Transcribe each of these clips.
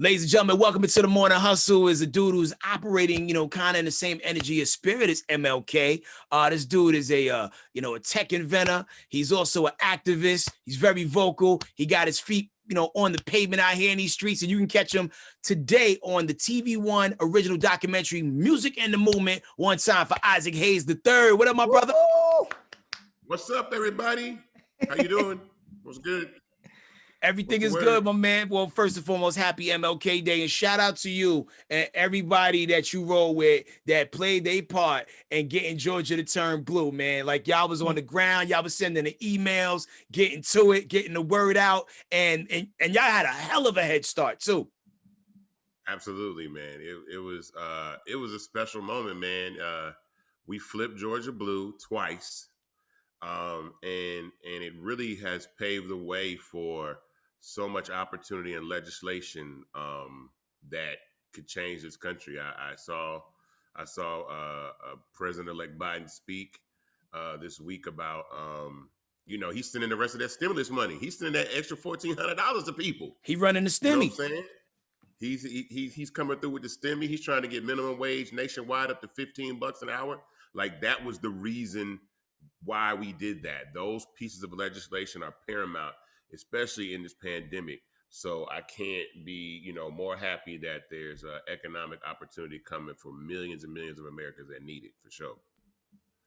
Ladies and gentlemen, welcome to the Morning Hustle. Is a dude who's operating, kind of in the same energy as spirit as MLK. This dude is a tech inventor. He's also an activist. He's very vocal. He got his feet, on the pavement out here in these streets, and you can catch him today on the TV1 original documentary, Music and the Movement. One time for Isaac Hayes III. What up, my brother? What's up, everybody? How you doing? What's good? Everything is good, my man. Well, first and foremost, happy MLK Day, and shout out to you and everybody that you roll with that played their part in getting Georgia to turn blue, man. Like y'all was on the ground, y'all was sending the emails, getting to it, getting the word out, and y'all had a hell of a head start too. Absolutely, man. It was a special moment, man. We flipped Georgia blue twice, and it really has paved the way for so much opportunity and legislation that could change this country. I saw President-elect Biden speak this week about he's sending the rest of that stimulus money. He's sending that extra $1,400 to people. He running the stimmy. You know what I'm saying? He's coming through with the stimmy. He's trying to get minimum wage nationwide up to $15 an hour. Like, that was the reason why we did that. Those pieces of legislation are paramount, especially in this pandemic. So I can't be, more happy that there's economic opportunity coming for millions and millions of Americans that need it, for sure.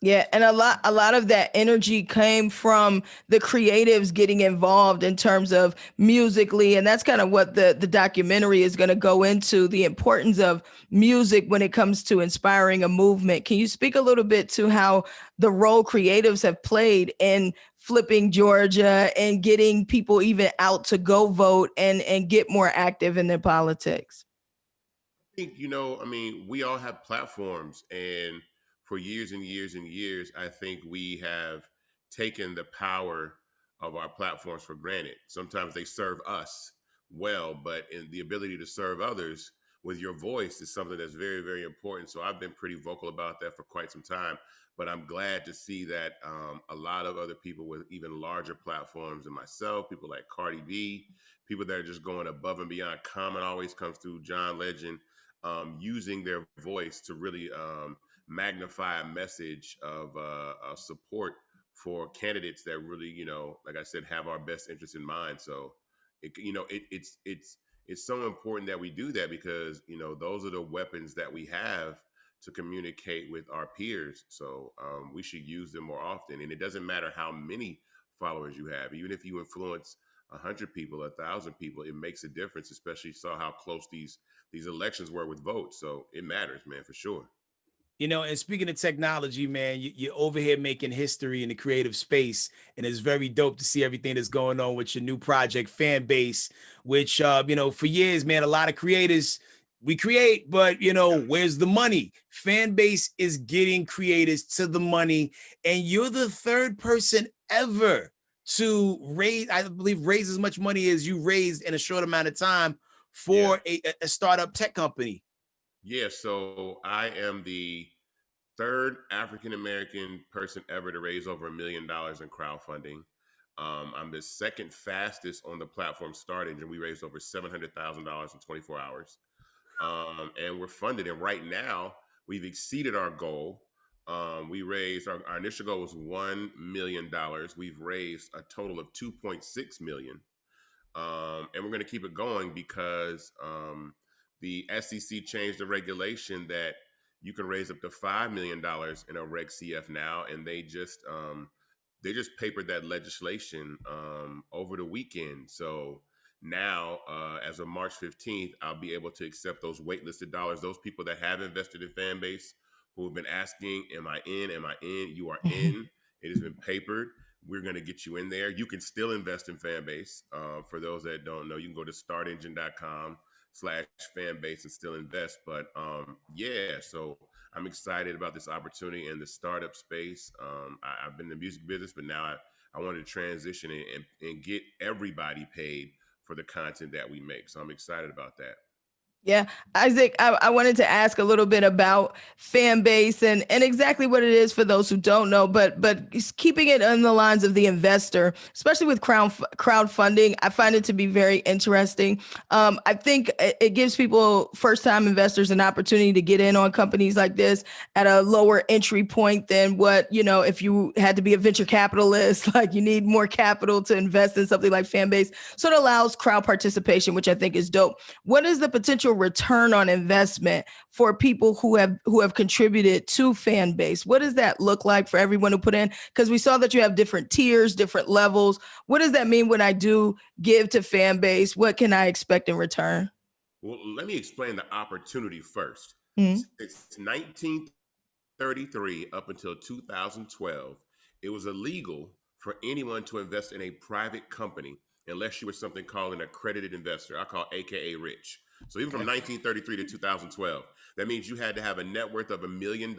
Yeah, and a lot of that energy came from the creatives getting involved in terms of musically, and that's kind of what the documentary is going to go into, the importance of music when it comes to inspiring a movement. Can you speak a little bit to how the role creatives have played in flipping Georgia and getting people even out to go vote and get more active in their politics? I think, we all have platforms, and for years and years and years, I think we have taken the power of our platforms for granted. Sometimes they serve us well, but in the ability to serve others with your voice is something that's very, very important. So I've been pretty vocal about that for quite some time, but I'm glad to see that a lot of other people with even larger platforms than myself, people like Cardi B, people that are just going above and beyond. Common always comes through, John Legend, using their voice to really magnify a message of support for candidates that really, like I said, have our best interest in mind. So, it's so important that we do that because, those are the weapons that we have to communicate with our peers. So we should use them more often. And it doesn't matter how many followers you have, even if you influence 100 people, 1,000 people, it makes a difference. Especially saw how close these elections were with votes. So it matters, man, for sure. And speaking of technology, man, you're over here making history in the creative space, and it's very dope to see everything that's going on with your new project, Fan Base, which, for years, man, a lot of creators, we create, but, where's the money? Fan Base is getting creators to the money, and you're the third person ever to raise as much money as you raised in a short amount of time for a startup tech company. Yeah, so I am the third African-American person ever to raise over $1 million in crowdfunding. I'm the second fastest on the platform starting, and we raised over $700,000 in 24 hours. And we're funded. And right now, we've exceeded our goal. We raised, our initial goal was $1 million. We've raised a total of $2.6 million. And we're going to keep it going because the SEC changed the regulation that you can raise up to $5 million in a Reg CF now, and they just papered that legislation over the weekend. So now, as of March 15th, I'll be able to accept those waitlisted dollars. Those people that have invested in Fanbase, who have been asking, "Am I in? Am I in?" You are in. It has been papered. We're going to get you in there. You can still invest in Fanbase. For those that don't know, you can go to startengine.com/fanbase and still invest. But so I'm excited about this opportunity in the startup space. I've been in the music business, but now I wanted to transition and get everybody paid for the content that we make. So I'm excited about that. Yeah, Isaac, I wanted to ask a little bit about fan base and exactly what it is for those who don't know, but keeping it on the lines of the investor, especially with crowdfunding, I find it to be very interesting. I think it gives people, first time investors, an opportunity to get in on companies like this at a lower entry point than what, if you had to be a venture capitalist, like you need more capital to invest in something like Fanbase. So it allows crowd participation, which I think is dope. What is the potential return on investment for people who have contributed to fan base? What does that look like for everyone who put in? Because we saw that you have different tiers, different levels. What does that mean when I do give to fan base? What can I expect in return? Well, let me explain the opportunity first. Mm, It's 1933 up until 2012. It was illegal for anyone to invest in a private company unless you were something called an accredited investor. I call AKA rich. So even from Okay. 1933 to 2012, that means you had to have a net worth of $1 million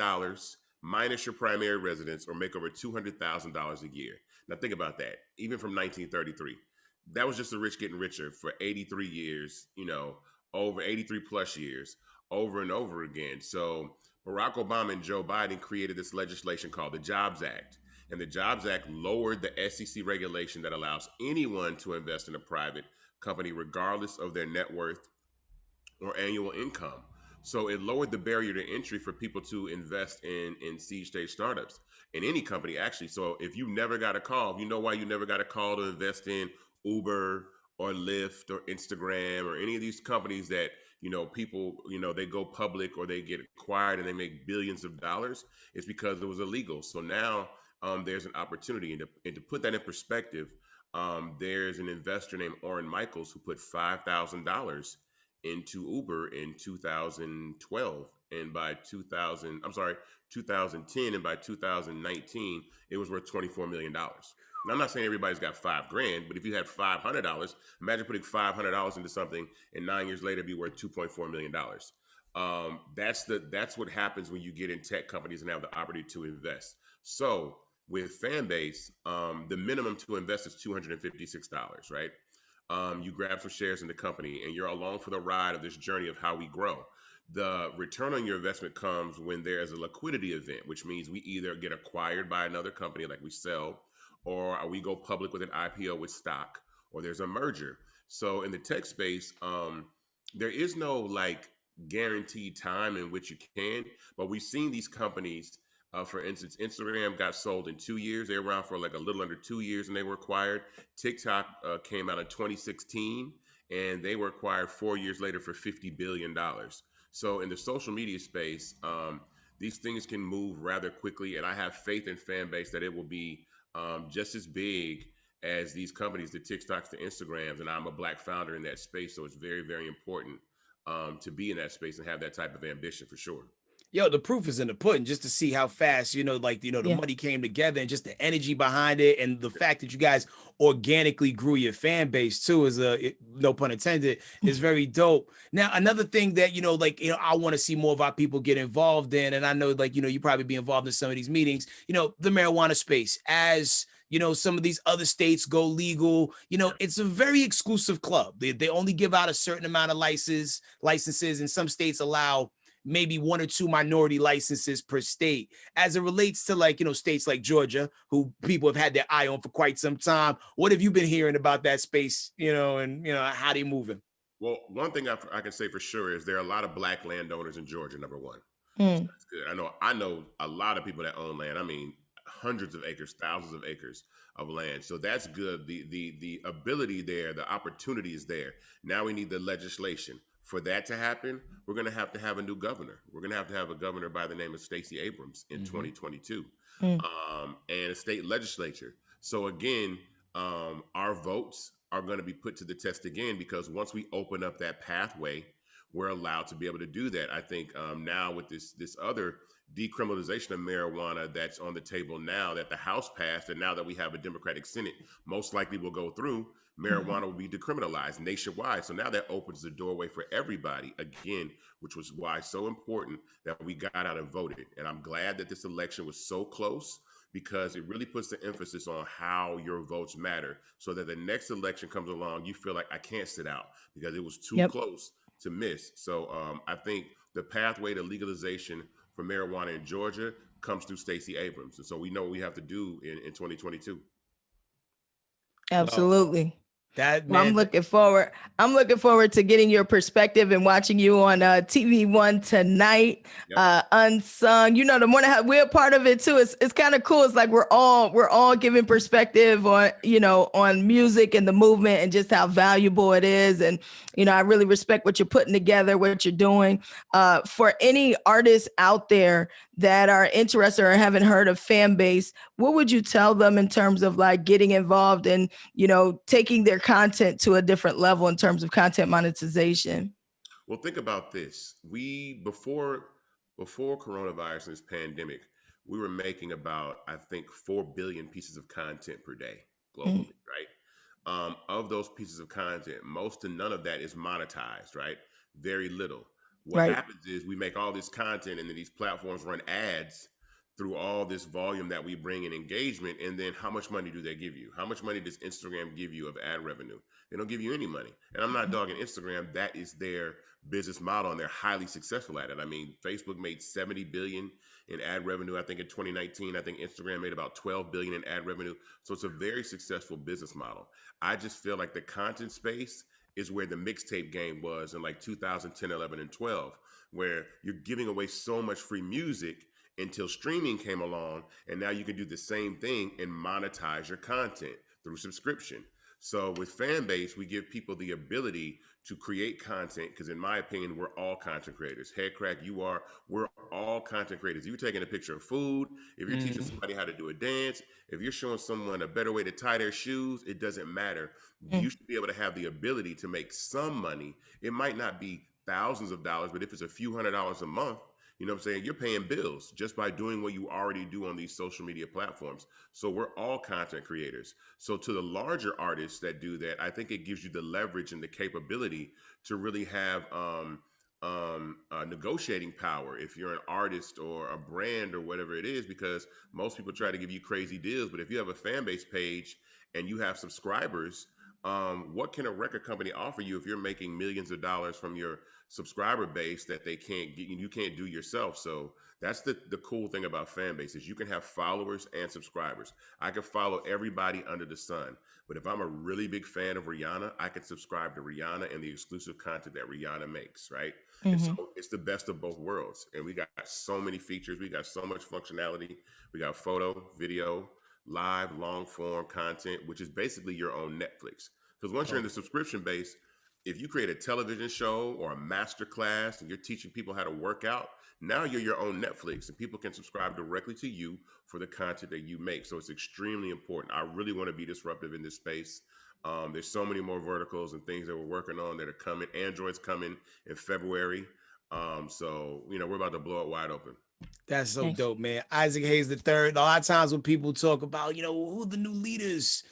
minus your primary residence or make over $200,000 a year. Now think about that. Even from 1933, that was just the rich getting richer for 83 years, over 83 plus years, over and over again. So Barack Obama and Joe Biden created this legislation called the Jobs Act. And the Jobs Act lowered the SEC regulation that allows anyone to invest in a private company, regardless of their net worth or annual income. So it lowered the barrier to entry for people to invest in seed stage startups in any company, actually. So if you never got a call, you know why you never got a call to invest in Uber or Lyft or Instagram or any of these companies that, people, they go public or they get acquired and they make billions of dollars. It's because it was illegal. So now there's an opportunity. And to put that in perspective, there's an investor named Orrin Michaels who put $5,000 into Uber in 2012, and by 2010, and by 2019 it was worth $24 million. Now, I'm not saying everybody's got 5 grand, but if you had $500, imagine putting $500 into something and 9 years later be worth $2.4 million. That's what happens when you get in tech companies and have the opportunity to invest. So with Fanbase, the minimum to invest is $256, right? You grab some shares in the company and you're along for the ride of this journey of how we grow. The return on your investment comes when there's a liquidity event, which means we either get acquired by another company, like we sell, or we go public with an IPO with stock, or there's a merger. So in the tech space, there is no like guaranteed time in which you can, but we've seen these companies. For instance, Instagram got sold in 2 years. They were around for like a little under 2 years and they were acquired. TikTok came out in 2016 and they were acquired 4 years later for $50 billion. So in the social media space, these things can move rather quickly. And I have faith in Fanbase that it will be just as big as these companies, the TikToks, the Instagrams. And I'm a Black founder in that space. So it's very, very important to be in that space and have that type of ambition for sure. Yo, the proof is in the pudding, just to see how fast, the yeah. money came together and just the energy behind it. And the fact that you guys organically grew your fan base too no pun intended, is very dope. Now, another thing that, I want to see more of our people get involved in. And I know you probably be involved in some of these meetings, the marijuana space as, some of these other states go legal, it's a very exclusive club. They only give out a certain amount of licenses, and some states allow maybe one or two minority licenses per state as it relates to states like Georgia, who people have had their eye on for quite some time. What have you been hearing about that space, and how they moving? Well, one thing I can say for sure is there are a lot of Black landowners in Georgia, number one. So Mm, that's good. I know a lot of people that own land. I mean, hundreds of acres, thousands of acres of land. So that's good. The ability there, the opportunity is there. Now we need the legislation. For that to happen, we're going to have a new governor. We're going to have a governor by the name of Stacey Abrams in Mm-hmm. 2022, mm, and a state legislature. So again, our votes are going to be put to the test again because once we open up that pathway, we're allowed to be able to do that. I think now with this other decriminalization of marijuana that's on the table now that the House passed, and now that we have a Democratic Senate, most likely will go through. mhm. Marijuana will be decriminalized nationwide. So now that opens the doorway for everybody again, which was why it's so important that we got out and voted. And I'm glad that this election was so close because it really puts the emphasis on how your votes matter so that the next election comes along, you feel like I can't sit out because it was too Yep. close to miss. So I think the pathway to legalization for marijuana in Georgia comes through Stacey Abrams, and so we know what we have to do in 2022. Well, Absolutely. that Well, I'm man, looking forward. I'm looking forward to getting your perspective and watching you on TV1 tonight. Yep. Unsung. You know, the morning we're a part of it too. It's kind of cool. It's like we're all giving perspective on on music and the movement and just how valuable it is. And I really respect what you're putting together, what you're doing. For any artists out there that are interested or haven't heard of Fan Base, what would you tell them in terms of like getting involved and taking their content to a different level in terms of content monetization? Well, think about this. We before coronavirus and this pandemic, we were making about I think 4 billion pieces of content per day Mm, globally, right? Of those pieces of content, most to none of that is monetized, right? Very little. What right. happens is we make all this content and then these platforms run ads through all this volume that we bring in engagement. And then how much money do they give you? How much money does Instagram give you of ad revenue? They don't give you any money. And I'm not dogging Instagram. That is their business model and they're highly successful at it. I mean, Facebook made 70 billion in ad revenue, I think in 2019. I think Instagram made about 12 billion in ad revenue. So it's a very successful business model. I just feel like the content space is where the mixtape game was in like 2010, 11, and 12, where you're giving away so much free music until streaming came along. And now you can do the same thing and monetize your content through subscription. So with Fanbase, we give people the ability to create content because, in my opinion, we're all content creators. Headcrack, you are. We're all content creators. You're taking a picture of food. If you're teaching mm, somebody how to do a dance, if you're showing someone a better way to tie their shoes, it doesn't matter. Mm, You should be able to have the ability to make some money. It might not be thousands of dollars, but if it's a few $100s a month, you know what I'm saying? You're paying bills just by doing what you already do on these social media platforms. So we're all content creators. So to the larger artists that do that, I think it gives you the leverage and the capability to really have negotiating power if you're an artist or a brand or whatever it is, because most people try to give you crazy deals. But if you have a fan base page and you have subscribers, what can a record company offer you if you're making millions of dollars from your subscriber base that they can't get, you can't do yourself? So that's the cool thing about fan base is you can have followers and subscribers. I can follow everybody under the sun, but if I'm a really big fan of Rihanna, I can subscribe to Rihanna and the exclusive content that Rihanna makes, right? And so mhm. it's the best of both worlds. And we got so many features, we got so much functionality. We got photo, video, live, long form content, which is basically your own Netflix. Because once you're in oh, the subscription base, if you create a television show or a master class and you're teaching people how to work out, now you're your own Netflix and people can subscribe directly to you for the content that you make. So it's extremely important. I really want to be disruptive in this space. There's so many more verticals and things that we're working on that are coming. Android's coming in February. So, we're about to blow it wide open. that's so Nice. dope, man. Isaac Hayes the third. A lot of times when people talk about, who the new leaders,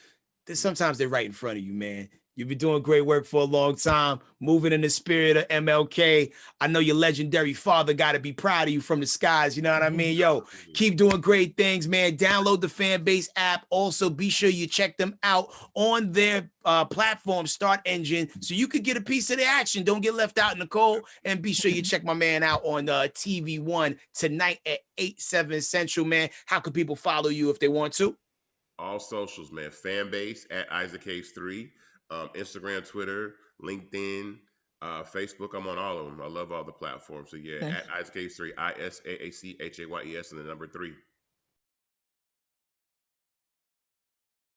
Yeah. sometimes they're right in front of you, man. You've been doing great work for a long time, moving in the spirit of MLK. I know your legendary father got to be proud of you from the skies. You know what I mean? Yo, Absolutely. keep doing great things, man. Download the Fanbase app. Also, be sure you check them out on their platform, Start Engine, so you could get a piece of the action. Don't get left out in the cold. And be sure you check my man out on TV1 tonight at 8/7 Central, man. How can people follow you if they want to? All socials, man. Fan base at Isaac Hayes 3. Instagram, Twitter, LinkedIn, Facebook. I'm on all of them. I love all the platforms. So yeah, at Nice. Isaac Hayes 3, ISAACHAYES and the number 3.